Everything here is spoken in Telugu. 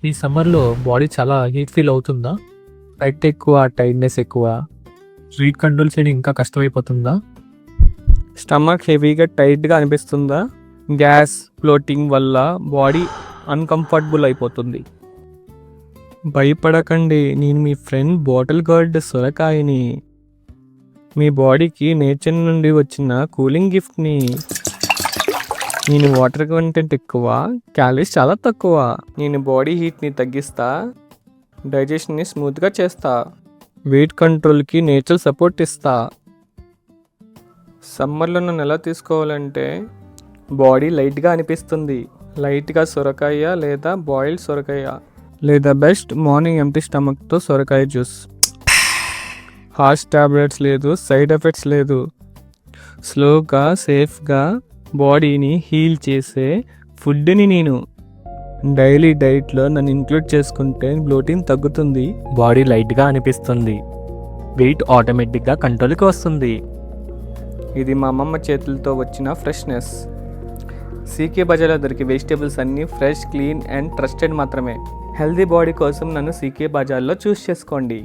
ఈ సమ్మర్‌లో బాడీ చాలా హీట్ ఫీల్ అవుతుందా? స్వెట్ ఎక్కువ, టైర్డ్‌నెస్ ఎక్కువ, స్వీట్ కంట్రోల్ చేయడం ఇంకా కష్టమైపోతుందా? స్టమక్ హెవీగా టైట్గా అనిపిస్తుందా? గ్యాస్ బ్లోటింగ్ వల్ల బాడీ అన్కంఫర్టబుల్ అయిపోతుంది. భయపడకండి, నేను మీ ఫ్రెండ్ బాటిల్ గార్డ్ సొరకాయని. మీ బాడీకి నేచర్ నుండి వచ్చిన కూలింగ్ గిఫ్ట్ని. నేను వాటర్ కంటెంట్ ఎక్కువ, క్యాలరీస్ చాలా తక్కువ. నేను బాడీ హీట్ని తగ్గిస్తా, డైజెషన్ని స్మూత్గా చేస్తా, వెయిట్ కంట్రోల్కి నేచురల్ సపోర్ట్ ఇస్తా. సమ్మర్లో నన్ను ఎలా తీసుకోవాలంటే బాడీ లైట్గా అనిపిస్తుంది. లైట్గా సొరకాయ లేదా బాయిల్డ్ సొరకాయ, లేదా బెస్ట్ మార్నింగ్ ఎంప్టీ స్టమక్తో సొరకాయ జ్యూస్. హార్ష్ టాబ్లెట్స్ లేదు, సైడ్ ఎఫెక్ట్స్ లేదు. స్లోగా సేఫ్గా బాడీని హీల్ చేసే ఫుడ్ని నేను డైలీ డైట్లో నన్ను ఇంక్లూడ్ చేసుకుంటే బ్లోటింగ్ తగ్గుతుంది, బాడీ లైట్‌గా అనిపిస్తుంది. వెయిట్ ఆటోమేటిక్‌గా కంట్రోల్‌కి వస్తుంది. ఇది మా అమ్మమ్మ చేతులతో వచ్చిన ఫ్రెష్నెస్. సీకే బజార్లో దొరికే వెజిటేబుల్స్ అన్నీ ఫ్రెష్, క్లీన్ అండ్ ట్రస్టెడ్ మాత్రమే. హెల్దీ బాడీ కోసం నన్ను సీకే బజార్లో చూస్ చేసుకోండి.